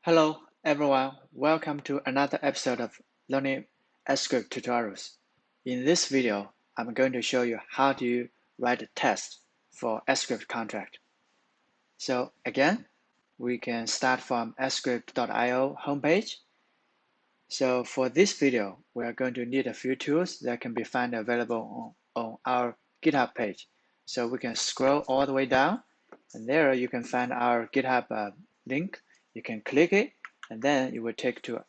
Hello everyone, welcome to another episode of Learning sCrypt tutorials. In this video, I'm going to show you how to write a test for sCrypt contract. So again, we can start from sCrypt.io homepage. So for this video, we are going to need a few tools that can be found available on our GitHub page. So we can scroll all the way down, and there you can find our GitHub link. You can click it, and then it will take to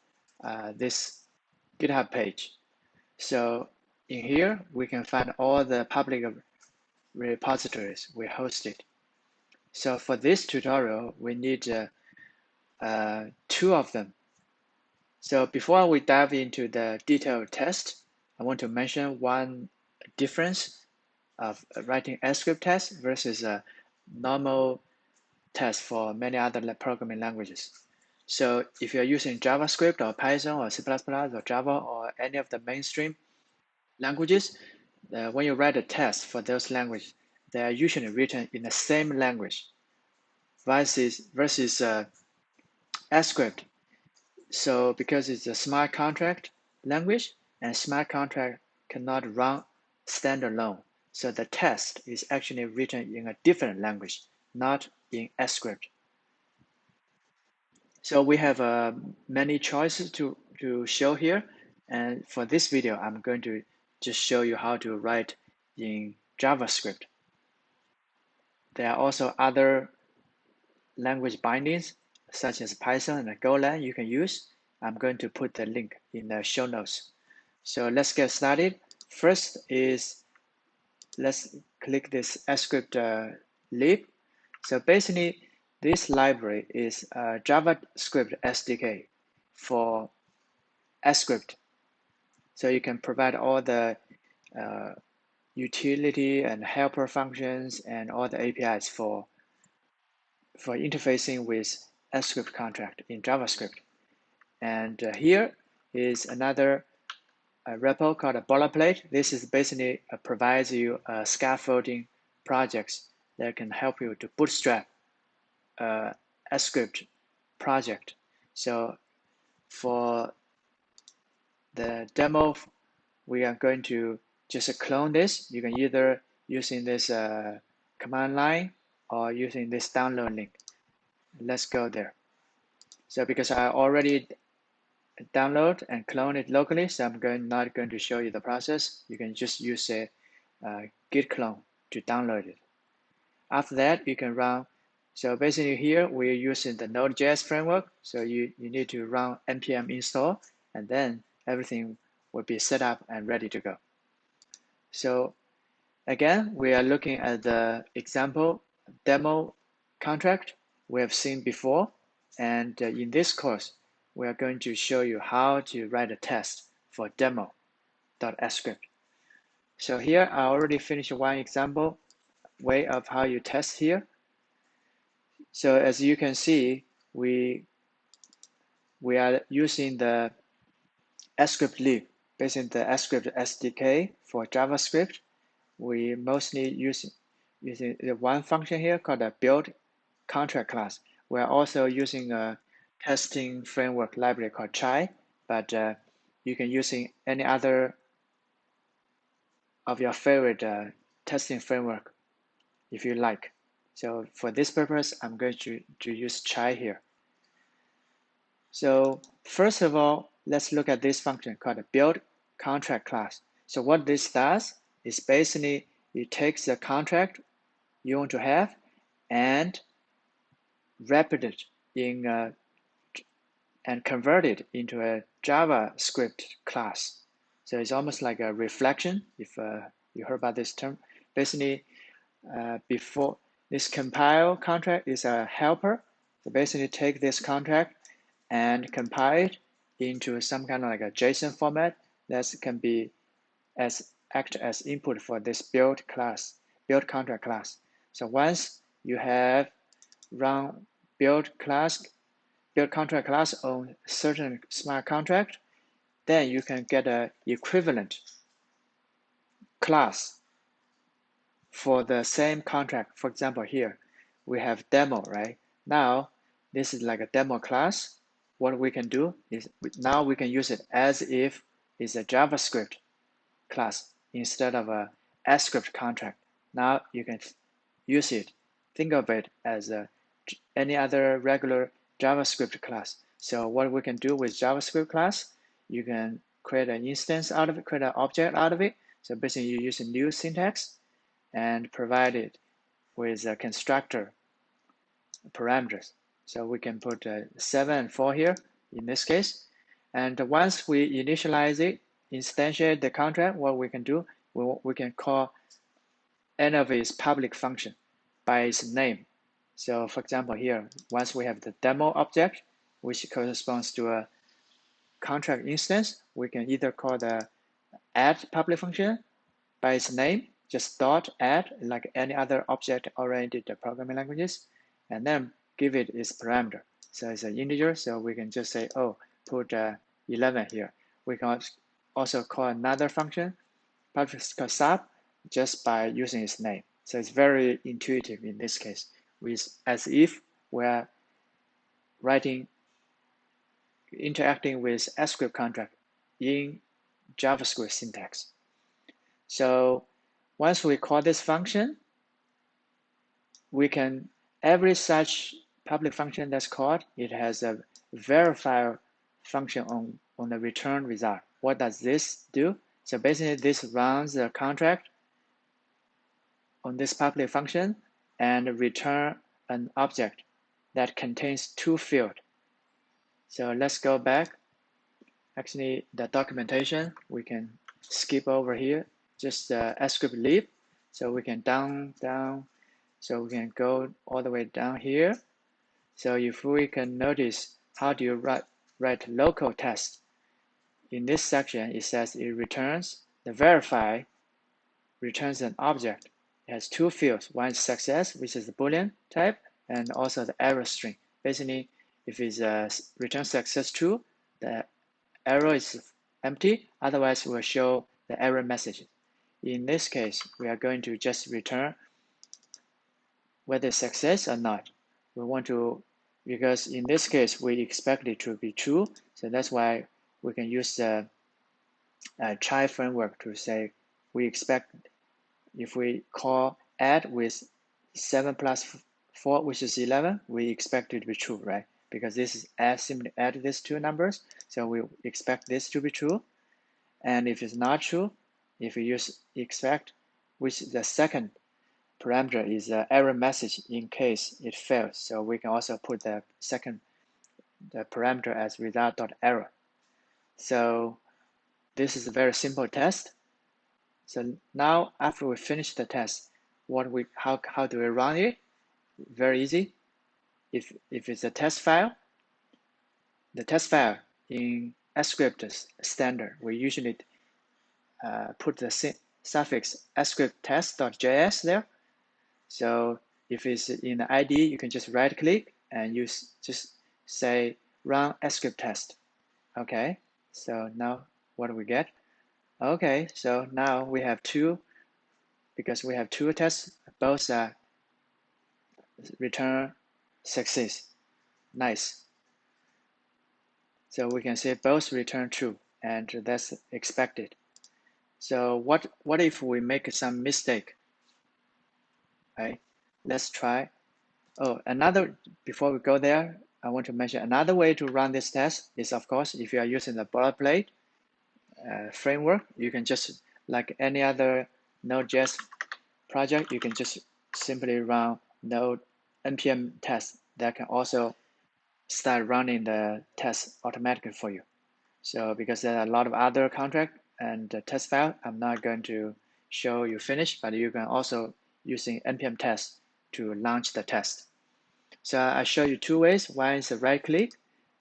this GitHub page. So in here, we can find all the public repositories we hosted. So for this tutorial, we need two of them. So before we dive into the detailed test, I want to mention one difference of writing sCrypt test versus a normal test for many other programming languages. So if you're using JavaScript or Python or C++ or Java or any of the mainstream languages, when you write a test for those languages, they are usually written in the same language versus sCrypt. So because it's a smart contract language and smart contract cannot run standalone, so the test is actually written in a different language, not in sCrypt. So we have many choices to show here, and for this video, I'm going to just show you how to write in JavaScript. There are also other language bindings such as Python and Golang you can use. I'm going to put the link in the show notes. So let's get started. First is, let's click this sCrypt lib. So basically, this library is a JavaScript SDK for sCrypt. So you can provide all the utility and helper functions and all the APIs for interfacing with sCrypt contract in JavaScript. And here is another repo called a boilerplate. This is basically provides you scaffolding projects that can help you to bootstrap a sCrypt project. So for the demo, we are going to just clone this. You can either using this command line or using this download link. Let's go there. So because I already download and clone it locally, so I'm not going to show you the process. You can just use a git clone to download it. After that, you can run. So basically here, we're using the Node.js framework. So you need to run npm install, and then everything will be set up and ready to go. So again, we are looking at the example demo contract we have seen before. And in this course, we are going to show you how to write a test for demo.script. So here, I already finished one example way of how you test here. So as you can see, we are using the scryptlib, basically the sCrypt SDK for JavaScript. We mostly using the one function here called a build contract class. We're also using a testing framework library called Chai, but you can use any other of your favorite testing framework if you like. So for this purpose, I'm going to use Chai here. So first of all, let's look at this function called a build contract class. So what this does is basically it takes the contract you want to have and wrap it in and convert it into a JavaScript class. So it's almost like a reflection, if you heard about this term. Basically, before this compile contract is a helper. So basically take this contract and compile it into some kind of like a JSON format that can be act as input for this build contract class. So once you have run build contract class on certain smart contract, then you can get an equivalent class for the same contract. For example, here we have demo, right? Now this is like a demo class. what we can do is now we can use it as if it's a JavaScript class instead of a sCrypt contract. Now you can use it, think of it as any other regular JavaScript class. So what we can do with JavaScript class, you can create an instance out of it, create an object out of it. So basically you use a new syntax and provide it with a constructor parameters. So we can put 7 and 4 here in this case. And once we initialize it, instantiate the contract, what we can do, we can call any of its public function by its name. So for example here, once we have the demo object, which corresponds to a contract instance, we can either call the add public function by its name, just dot add, like any other object-oriented programming languages, and then give it its parameter. So it's an integer, so we can just say, oh, put 11 here. We can also call another function, public sub, just by using its name. So it's very intuitive in this case, as if we're interacting with sCrypt contract in JavaScript syntax. So once we call this function, we can, every such public function that's called, it has a verifier function on the return result. What does this do? So basically this runs the contract on this public function and return an object that contains two fields. So let's go back. Actually, the documentation, we can skip over here, just scryptlib. So we can down, so we can go all the way down here. So if we can notice, how do you write local test? In this section, it says it returns, the verify returns an object. It has two fields. One is success, which is the Boolean type, and also the error string. Basically, if it's return success true, the error is empty. Otherwise, we'll show the error message. In this case, we are going to just return whether success or not. We want to, because in this case, we expect it to be true. So that's why we can use the try framework to say we expect, if we call add with 7 plus 4, which is 11, we expect it to be true, right? Because this is simply add these two numbers, so we expect this to be true. And if it's not true, if we use expect, which the second parameter is the error message in case it fails. So we can also put the parameter as result.error. So this is a very simple test. So now after we finish the test, how do we run it? Very easy. If it's a test file, the test file in sCrypt standard, we usually put the suffix scrypttest.js there. So if it's in the IDE, you can just right click and just say run scrypttest. Okay, so now what do we get? Okay, so now we have two, because we have two tests, both return success. Nice. So we can say both return true, and that's expected. So what if we make some mistake? Right? Let's try. Oh, before we go there, I want to mention another way to run this test is, of course, if you are using the boilerplate framework, you can just, like any other Node.js project, you can just simply run node npm test that can also start running the test automatically for you. So because there are a lot of other contract and test file, I'm not going to show you finish, but you can also using npm test to launch the test. So I show you two ways. One is a right click,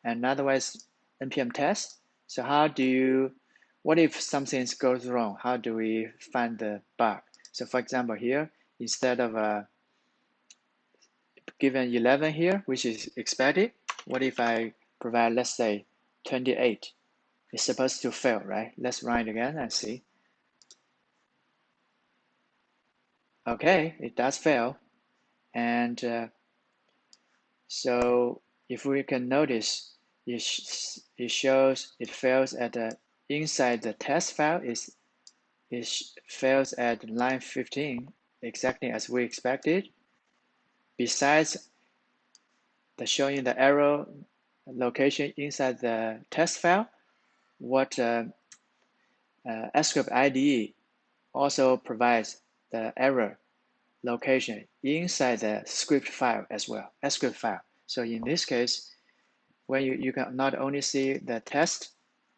and another one is npm test. So what if something goes wrong? How do we find the bug? So for example here, instead of given 11 here, which is expected, what if I provide, let's say, 28? It's supposed to fail, right? Let's run it again and see. Okay, it does fail. And so if we can notice, it shows it fails at inside the test file it fails at line 15 exactly as we expected. Besides the showing the error location inside the test file, what sCrypt IDE also provides the error location inside the script file as well, sCrypt file. So in this case, when you can not only see the test,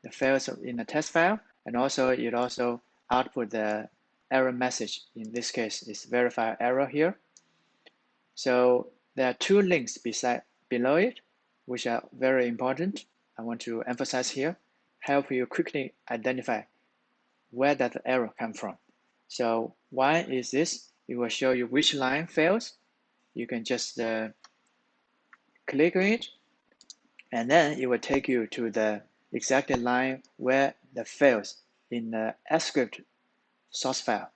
the fails in the test file, and also it also output the error message. In this case, it's verify error here. So there are two links below it, which are very important. I want to emphasize here, help you quickly identify where that error come from. So one is this, it will show you which line fails. You can just click on it, and then it will take you to the exact line where the fails in the sCrypt source file.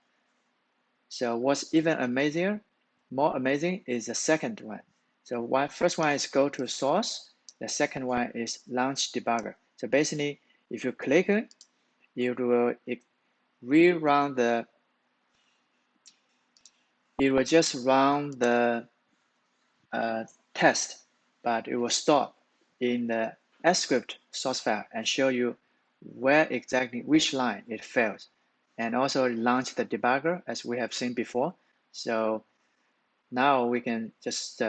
So what's even more amazing is the second one. So first one is go to source. The second one is launch debugger. So basically, if you click it, it will rerun it will just run the test, but it will stop in the sCrypt source file and show you where exactly which line it fails, and also launch the debugger as we have seen before. So now we can just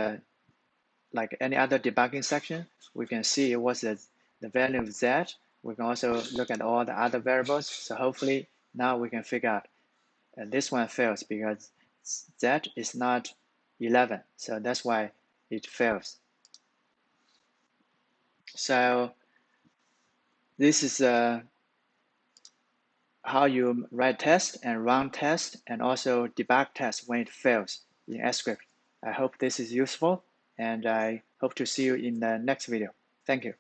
like any other debugging section, we can see what's the value of z. We can also look at all the other variables. So hopefully now we can figure out this one fails because z is not 11. So that's why it fails. So this is how you write test and run test and also debug test when it fails in sCrypt. I hope this is useful, and I hope to see you in the next video. Thank you.